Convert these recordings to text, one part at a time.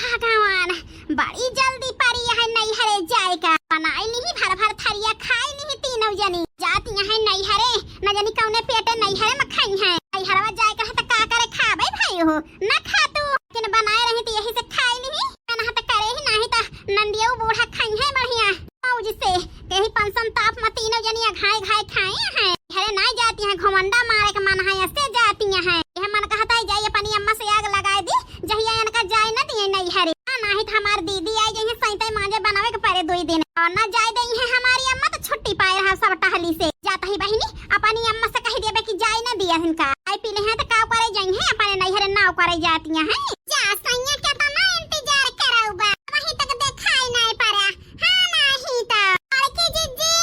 भगवान बड़ी जल्दी पारी है नैहरे जाए का बनाई नहीं भर भर थरिया खाई नहीं तीनों जनी जाती है नैहरे न जानी कौने पेटे नैहरे में खाई है नैहरवा जाए का त का करे खाबे भाई हो न खा तू लेकिन बनाए रही तो यही से खाई नहीं ना त करे ही नहीं त नंदियो बूढ़ा खाई है बढ़िया मौज से कहीं पंसन ताप में तीनों जनिया घाय घाय खाई है हरे नहीं जाती है घमंडा मारे का मन है ऐसे जाती है यह मन कहता है जाइए अपनी अम्मा से आग लगा दी जहिया इनका जाए न दिए नैहरे नहीं तो हमारी दीदी आई गई है सैते मांजे बनावे के परे 2 दिन और न जाए दई है हमारी अम्मा तो छुट्टी पाए रहा सब टहली से जाता ही बहिनी अपनी अम्मा से कह देबे कि जाए न दिया इनका आई पीले हैं तो का करे जाई है अपने नैहरे नाव करे जाती है जा सैया के तो ना इंतजार कराऊ बा वहीं तक देखाई नहीं पड़ा हां नहीं तो बड़की जीजी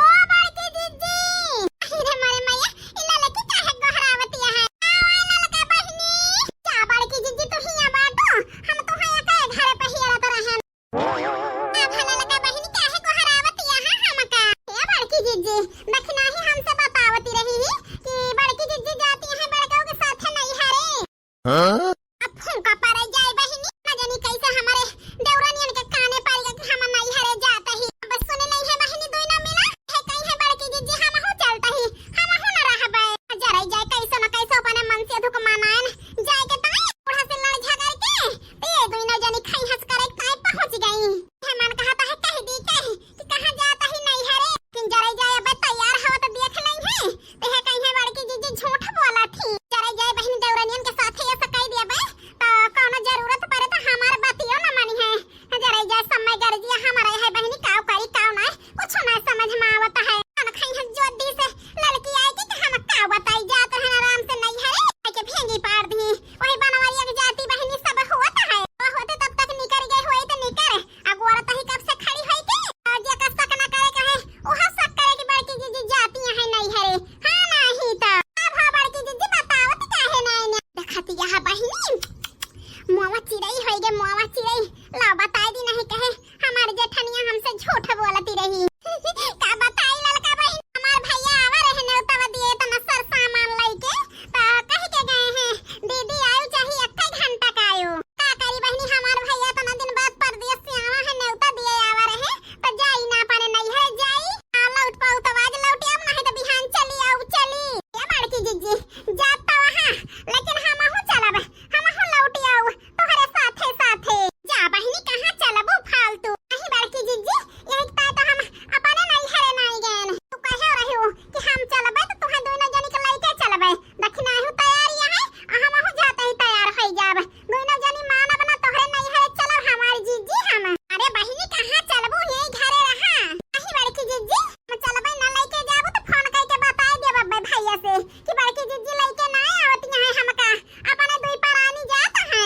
ओ बड़की जीजी अरे मारे मैया इला लकी काहे गोहरावती है आवा लका बहिनी जा बड़की जीजी तो हिया बाटो हम तो हया के घर पे हिया तो रहन आ भला लका बहिनी काहे गोहरावती है हमका ए बड़की जीजी दखना ही हमसे बतावती रही कि बड़की जीजी जाती है बड़काओ के साथ नहीं हरे हां अब फूका पड़े जाए बहिनी न जानी कैसे हमारे देवरानियन के काने पड़ गए हम नहीं हरे जाते ही बस सुने नहीं है बहिनी दोई ना मिला है कहीं है बड़की जीजी हम हो चलता ही हम हो न रहबे जरा जाए कैसे न कैसे अपने मन से धुक मनाएन जाए के ताई बूढ़ा से लड़ झगड़ के ते दोई ना जानी खाई हंस करे काय पहुंच गई है मन कहता है कह दी कि कहां जाता ही नहीं हरे किन जरा जाए अब तैयार हो तो देख लें है ते है कहीं है बड़की जीजी झूठ बोला थी जरा जाए बहन देवरानियन के साथ ही ऐसा कह दिया बे तो कोनो जरूरत पड़े तो हमार बातियो न मानी है जरा जाए समय गर्जिया हमारे है बहनी काव करी काव ना कुछ ना समझ में आवता है न खाई है जोदी से लड़की आई कि हम काव बताई जात है आराम से नहीं है के भेंगी पाड़ दी वही बनवारी के जाती बहनी सब होता है होते तब तक निकल गए होए तो निकल अगवारा तही कब से खड़ी होई के जे का शक ना करे कहे ओहा शक करे कि बड़की जीजी जाती है नहीं हरे हां नहीं तो अब हा बड़की जीजी बतावत काहे नहीं देखती यहां बहनी मुआवा चिड़ई होई गे मुआवा चिड़ई ला बताई दी नहीं कहे हमारे जेठनिया हमसे झूठ बोलती रही का बताई ललका बहन हमार भैया आवा रहे ने उतवा दिए त नसर सामान लइके त कह के गए हैं दीदी आयु चाहिए 1 घंटा का आयु का करी बहनी हमार भैया त दिन बाद परदेश से आवा है नेउता दिए आवा रहे त जाई ना पाने नहीं है जाई लौट पाऊ त आज लौटे अब नहीं त बिहान चली आऊ चली ए बड़की जीजी जाता वहां लेकिन हम हो चलब हम हो लौट आऊ तोहरे साथे साथे जा बहनी कहां चलबो फालतू नहीं बड़की जीजी यही तो हम अपने नहीं हरे नहीं गए तू कहे रही हो कि हम चलबे तो तुहे दोनों जनी के लइके चलबे दखना हूं तैयारी है हम हो जाते ही तैयार हो जाब दोनों जनी मानब ना तोहरे नहीं हरे चलब हमारी जीजी हम अरे बहनी कहां चलबो यही घरे रहा नहीं बड़की जीजी हम चलबे ना लइके जाबो तो फोन करके बता देब भैया से कि बड़की जीजी लइके ना आवत है हमका अपने दुई परानी जात है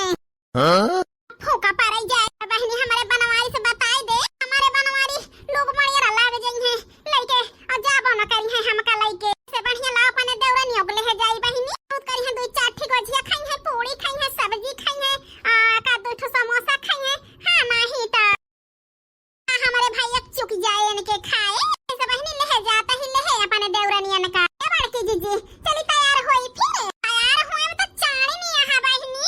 हां फूका पड़े जाए बहनी हमारे बनवारी से बताई दे हमारे बनवारी लोग मणिया लाग जई है लइके और जाबो न करी है हमका लइके से बढ़िया ला अपने देवरानी ओगले है जाई बहनी बहुत करी है 2-4 ठी गोजिया खाई है पूरी खाई है सब्जी खाई है का 2 ठो समोसा खाई है हां नहीं तो हमारे भैया चुक जाए इनके खाए ऐसे बहनी ले जाता ही ले अपने देवरानियन का ए बड़की जीजी चली तैयार होई फिर तैयार होए तो चाणी नहीं यहां बहनी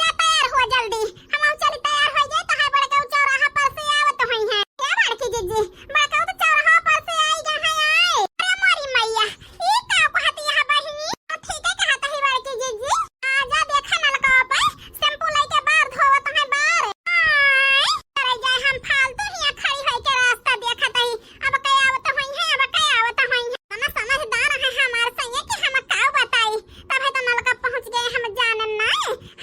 जा तैयार हो जल्दी हम चली तैयार हो जाए तो है बड़का चौराहा पर से आवत होई है क्या बड़की जीजी बड़का तो चौराहा पर से आई गा है आए अरे मोरी मैया ई का कहती है बहनी ठीक है कहता है बड़की जीजी आ जा देखा नलका पे शैम्पू लेके बाहर धोवत है बाहर अरे जाए हम फालतू ही खड़ी होई के रास्ता देखत ही अब कई आवत होई है अब कई आवत होई है ना समझदार है हमार सैया कि हम का बताई तब है तो नलका पहुंच गए हम जानन ना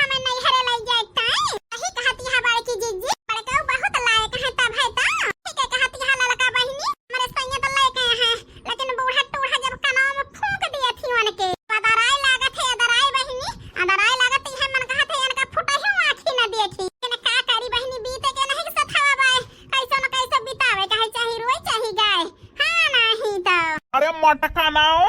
हमें नहीं हरे लई जाए ताई यही कहती है बड़की जीजी बड़का बहुत लायक है तब है तो ठीक है कहती है ललका बहनी हमारे सैया तो लायक है लेकिन बूढ़ा टूढ़ा जब कनाव में फूंक दिए थी उनके अदराई लागत है अदराई बहनी अदराई लागत है मन कहत है इनका फुटा ही आंखी न देखी लेकिन का करी बहनी बीते के नहीं सथावा बाय कैसे न कैसे बितावे कहे चाहे रोई चाहे गाय हां नहीं तो अरे मटका नाओ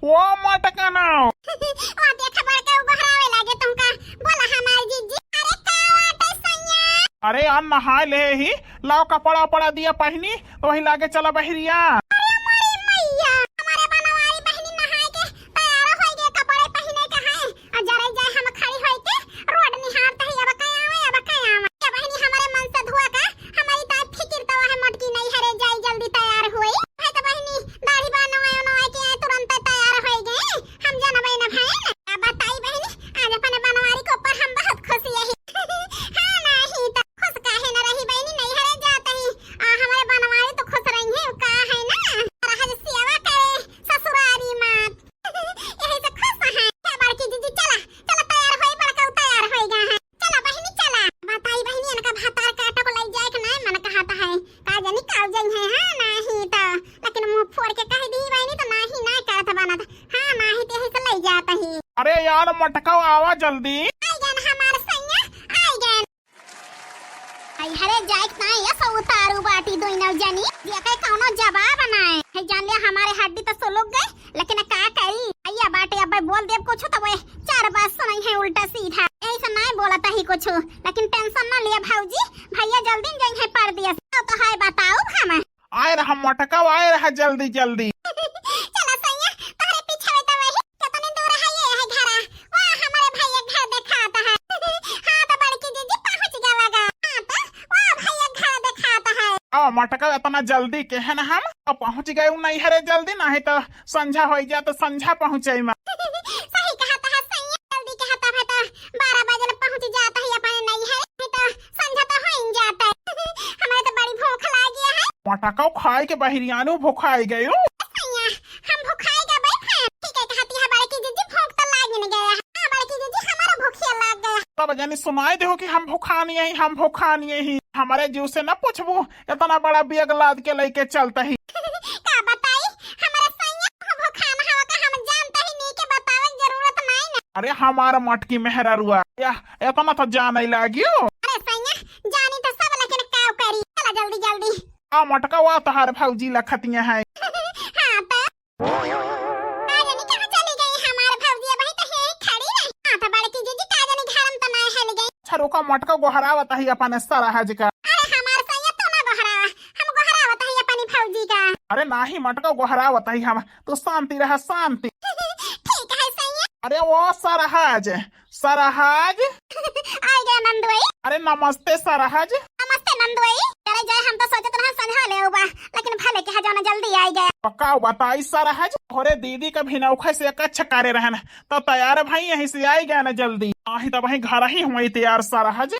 वो मटका नाओ ओ देखा बड़का बहरावे लागे तुमका बोला हमार जीजी अरे का वाटे सैया अरे यार नहाए ले ही लाओ कपड़ा पड़ा दिया पहनी तो वही लागे चला बहरिया अरे मोरी मैया हमारे बनवारी बहनी नहाए के तैयार होई गए कपड़े पहने के है और जरे जाए हम खड़ी होई के रोड निहारते ही अब कया यार मटका आवा जल्दी। आई गन हमार सैया आई गन। आई हरे जाए ना या सो उतारू बाटी दोई नव जानी ये कई कौनो जवाब बनाए है जान ले हमारे हड्डी तो सुलग गए लेकिन का करी आइया बाटे अब बोल देब कुछ तो वे चार बात सुनाई है उल्टा सीधा ऐसा नहीं बोलता ही कुछ लेकिन टेंशन ना लिया भौजी भैया जल्दी जाई है पर दिया तो है बताओ हम आए रहा मटका आए रहा जल्दी जल्दी। चला सैया तोरे पीछे तो वही कितनी दूर है ये है घर वाह हमारे भैया घर दिखाता है हां तो बड़की दीदी पहुंच गवागा हां तो वाह भैया घर दिखाता है। आ मटका इतना जल्दी के है ना हम अब पहुंच गए नहीं हरे जल्दी नहीं तो संझा हो जा तो संझा पहुंचे में। सही कहता है सैया जल्दी कहता है तो 12 बजे पहुंच जाता है अपन नहीं है तो संझा तो हो ही जाता है हमें तो बड़ी भूख लगी है। मटका खाए के बहिरियानु भूखाई गए सैया हम भूखाएगा भाई ठीक है कहती है बड़की दीदी भूख तो लाग नहीं गया हां बड़की दीदी हमारा भूखिया लाग गया तब जानी सुनाई दे कि हम भूखा नहीं ही हमारे जीव से न पूछबू इतना बड़ा बेग लाद के लेके चलता ही का बताई हमारा सैया भूखा ना हवा का हम जानता ही नहीं के बतावे जरूरत नहीं ना। अरे हमारा मटकी मेहरा रुआ या इतना तो जान ही लागियो। अरे सैया जानी तो सब लेकिन का करी चला जल्दी जल्दी आ मटका वा तहार भौजी लखतिया है। हां तो आज नहीं कहां चली गई हमारे भौजी भाई तो यही खड़ी रही हां तो बड़की दीदी का जानी घर में तो नहीं हेल गई छरुका मटका गोहरावत ही अपन सरहज का। अरे हमार सैया तो ना गोहरा हम गोहरावत है अपनी भौजी का। अरे नाही मटका गोहरावत ही हम तो शांति रह शांति। ठीक है सैया अरे वो सरहज सरहज आ गया नंदुई। अरे नमस्ते सरहज। नमस्ते नंदुई चले जाए हम तो सोचत रहा संझा ले उबा लेकिन भले के जाना जल्दी आ गया। पक्का बताई सरहज थोड़े दीदी का भी नौखे से कच्छ करे रहना तो तैयार भाई यहीं से आई गया ना जल्दी आही तो वहीं घर ही हुई तैयार सरहज।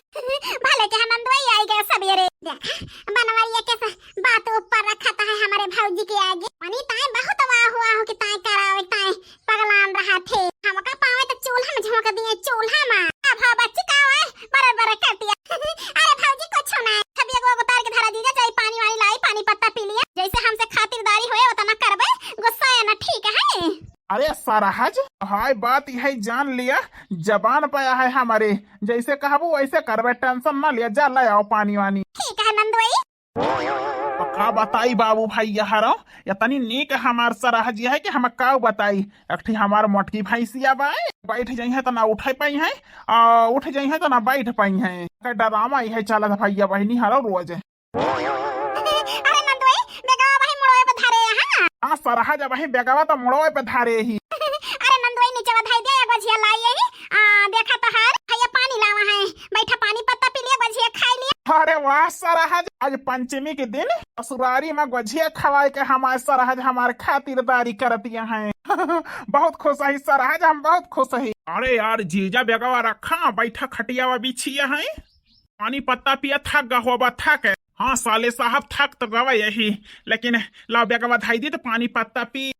भले के नंदुई आ गया सवेरे बनवारिया के बात ऊपर रखा था है हमारे भौजी के आगे मनी ताए बहुत वाह हुआ हो कि ताए करावे ताए पगलान रहा थे हमका पावे तो चूल्हा में झोंक दिए चूल्हा में अब बच्ची का है बराबर कर दिया। अरे भौजी कुछ ना छबिया को उतार के धरा दीजिए चाहे पानी वानी लाई पानी पत्ता पी लिया जैसे हमसे खातिरदारी होए उतना करबे गुस्सा है ना ठीक है। अरे सरहज हाय बात यही जान लिया जबान पाया है हमारे जैसे कहबू वैसे करबे टेंशन ना लिया जा ले आओ पानी वानी। ठीक है नंदुई का बताई बाबू भाई यहारो इतनी नीक हमार सरहज है कि हम का बताई एक हमार मोटकी भैंसिया बाई बैठ जाई है तो ना उठ पाई है उठ जाई है तो ना बैठ पाई है डरामा है चला भैया बहनी हरो रोज। अरे नंदुई बेगवा भाई मुड़ोए पे धारे हां हाँ सरहज वही बेगवा तो मुड़ोए पे धारे ही। अरे नंदुई नीचे बधाई दे गजिया लाई है देखा तो हार भैया पानी लावा है बैठा पानी पत्ता पी लिया गजिया खा लिया। अरे वाह सरहज आज पंचमी के दिन ससुरारी में गजिया खवाए के हमारे सरहज हमारे खातिरदारी करतिया हैं। बहुत खुश है सरहज हम बहुत खुश है। अरे यार जीजा बेगवा रखा बैठा खटिया बिछिया है पानी पत्ता पिया थक गवा थक हाँ साले साहब थक तो गवा यही लेकिन लाओ बेगवा धाई दी तो पानी पत्ता पी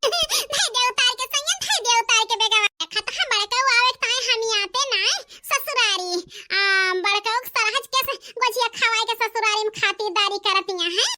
ससुरारी बड़का सरहज के गजिया खवाए के ससुरारी में खातिरदारी करतिया हैं।